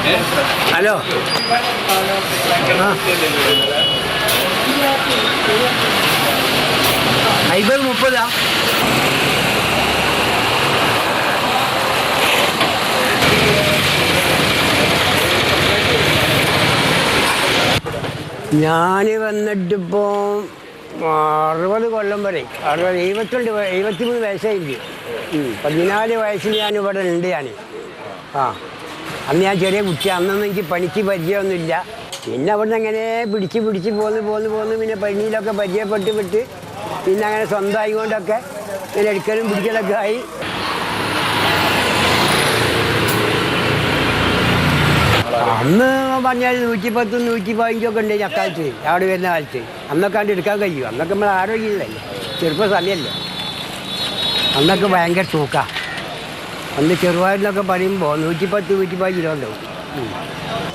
Hello അയ്മ്പത് 30 ഞാൻ വന്നിട്ടിപ്പോൾ 60 കൊല്ലം വരെ 73 വയസ്സായില്ല. 14 വയസ്സിൽ ഞാൻ ഇവിടെ ഉണ്ട്. അന്ന് ഞാൻ ചെറിയ കുട്ടി. അന്നൊന്നും എനിക്ക് പണിക്ക് പരിചയമൊന്നുമില്ല. പിന്നെ അവിടെ നിന്ന് അങ്ങനെ പിടിച്ച് പോന്ന് പിന്നെ പണിയിലൊക്കെ പരിചയപ്പെട്ട് പിന്നെ അങ്ങനെ സ്വന്തമായി കൊണ്ടൊക്കെ ഇങ്ങനെ എടുക്കലും പിടിക്കലൊക്കെ ആയി. അന്ന് പറഞ്ഞാൽ 110 115 ഉണ്ട് അക്കാലത്ത്. അവിടെ വരുന്ന കാലത്ത് അന്നൊക്കെ കണ്ട് എടുക്കാൻ കഴിയും. അന്നൊക്കെ നമ്മൾ ആരോഗ്യമില്ലല്ലോ, ചെറുപ്പം സമയമല്ലോ. അന്നൊക്കെ ഭയങ്കര തൂക്കാം. അന്ന് ചെറുവാരിലൊക്കെ പറയുമ്പോൾ 110 115 കിലോ ഉണ്ടാവും.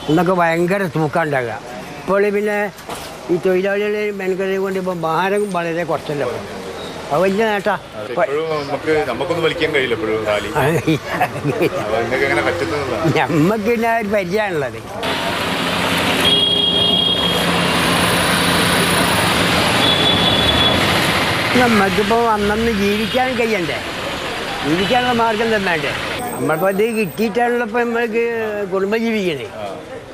അന്നൊക്കെ ഭയങ്കര തൂക്കം ഉണ്ടാകുക. ഇപ്പോൾ പിന്നെ ഈ തൊഴിലാളികളെ മെനക്കെടുതി കൊണ്ട് ഇപ്പോൾ ഭാരം വളരെ കുറച്ചല്ലോ. അത് വലിയ നേട്ടാ. നമ്മക്ക് പിന്നെ ഒരു പരിചയമാണുള്ളത്. നമ്മക്കിപ്പോൾ അന്നന്ന് ജീവിക്കാൻ കഴിയണ്ടേ? ജീവിക്കാനുള്ള മാർഗം തന്നേണ്ടേ? നമ്മളിപ്പോൾ ഇത് കിട്ടിയിട്ടാണല്ലോ ഇപ്പോൾ നമ്മൾക്ക് കുടുംബം ജീവിക്കണേ.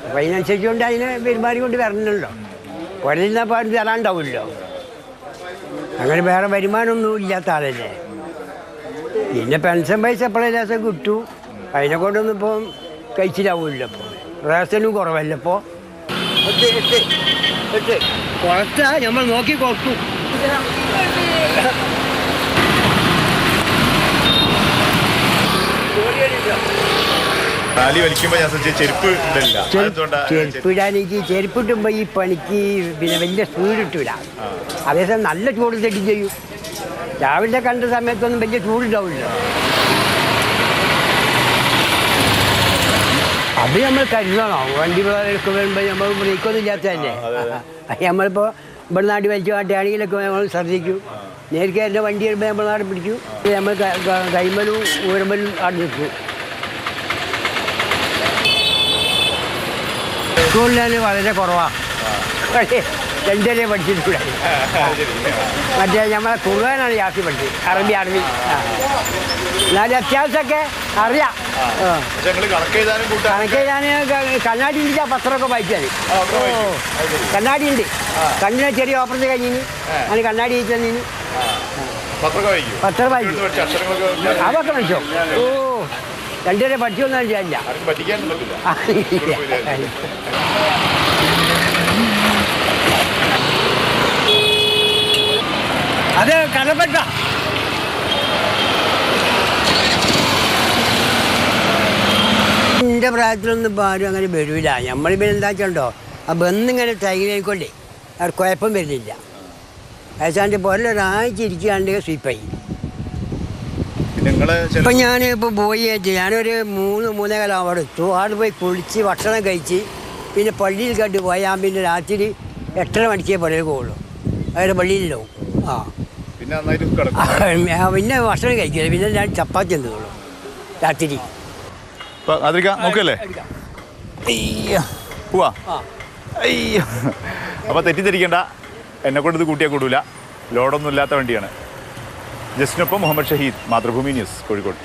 അപ്പോൾ അതിനനുസരിച്ച് കൊണ്ട് അതിനെ പെരുമാറി കൊണ്ട് വരണമല്ലോ. പുറത്തുനിന്നപ്പോൾ അത് തരാണ്ടാവില്ലോ. അങ്ങനെ വേറെ വരുമാനമൊന്നും ഇല്ലാത്ത ആളല്ലേ. പിന്നെ പെൻഷൻ പൈസ എപ്പോഴും ലേശം കിട്ടൂ. അതിനെ കൊണ്ടൊന്നും ഇപ്പം കഴിച്ചിലാവില്ല. ഇപ്പോൾ റേഷനും കുറവല്ല. ഇപ്പോൾ കുറച്ചാ നമ്മൾ നോക്കി കൊടുക്കും. ചെരുപ്പിടാൻ എനിക്ക് ചെരുപ്പിട്ടുമ്പോൾ ഈ പണിക്ക് പിന്നെ വലിയ സ്പീഡ് ഇട്ടില്ല. അതേസമയം നല്ല ചൂട് തെറ്റി ചെയ്യും. രാവിലെ കണ്ട സമയത്തൊന്നും വലിയ ചൂടുണ്ടാവില്ല. അത് നമ്മൾ കരുതണം. വണ്ടി എടുക്കുക വരുമ്പോൾ നമ്മൾ ബ്രേക്കൊന്നും ഇല്ലാത്തതല്ലേ. നമ്മളിപ്പോൾ ഇവിടെ നാട്ടിൽ വലിച്ചു കാട്ടുകയാണെങ്കിലൊക്കെ നമ്മൾ ശ്രദ്ധിക്കും. നേരിട്ട് എൻ്റെ വണ്ടി വരുമ്പോൾ നമ്മൾ നാട് പിടിക്കും. നമ്മൾ കൈമലും ഊരമ്പലും അവിടെ നിൽക്കും. സ്കൂളിൽ വളരെ കുറവാണ്. 2 വരെ പഠിച്ചിട്ടില്ല. മറ്റേ നമ്മളെ ഖുർആനാണ് ജാസ്തി പഠിച്ചത്. അറബി. എന്നാലും അത്യാവശ്യമൊക്കെ അറിയാം. കണക്ക് എഴുതാൻ കണ്ണാടി ഉണ്ട്. പത്രമൊക്കെ വായിച്ചാൽ കണ്ണാടി ഉണ്ട്. കണ്ണിന് ചെറിയ ഓപ്പറേഷൻ കഴിഞ്ഞിന് അതിന് കണ്ണാടി കഴിച്ചതിന് പത്രം വായിക്കും. അതൊക്കെ പഠിച്ചോ? 2 വരെ പഠിച്ചൊന്നും വിചാരില്ല. അത് കടപ്പെട്ട എൻ്റെ പ്രായത്തിലൊന്നും ഇപ്പോൾ ആരും അങ്ങനെ വരില്ല. നമ്മളിപ്പോൾ എന്താ വെച്ചോ ആ ബന്നിങ്ങനെ തൈനായിക്കൊണ്ടേ അത് കുഴപ്പം വരുന്നില്ല. ഏശാൻ്റെ പോലെ ഒരാഴ്ച ഇരിക്കുകയാണ്ട് സ്വീപ്പായി. ഇപ്പം ഞാനിപ്പോൾ പോയി ഞാനൊരു 3-3:15 അവിടെ എത്തു. അവിടെ പോയി കുളിച്ച് ഭക്ഷണം കഴിച്ച് പിന്നെ പള്ളിയിൽ കണ്ട് പോയാൽ പിന്നെ രാത്രി 8:30 മണിക്കേ പുറകെ പോകുള്ളൂ. അവരുടെ പള്ളിയിലുണ്ടാവും. പിന്നെ ഭക്ഷണം കഴിക്കില്ല. പിന്നെ ഞാൻ ചപ്പാത്തി എന്തുള്ളൂ രാത്രി. അപ്പോൾ തെറ്റിദ്ധരിക്കേണ്ട, എന്നെ കൊണ്ട് ഇത് കൂട്ടിയാൽ കൂടൂല. ലോഡൊന്നും ഇല്ലാത്ത വണ്ടിയാണ്. ജസ്റ്റിനൊപ്പം മുഹമ്മദ് ഷഹീദ്, മാതൃഭൂമി ന്യൂസ്, കോഴിക്കോട്.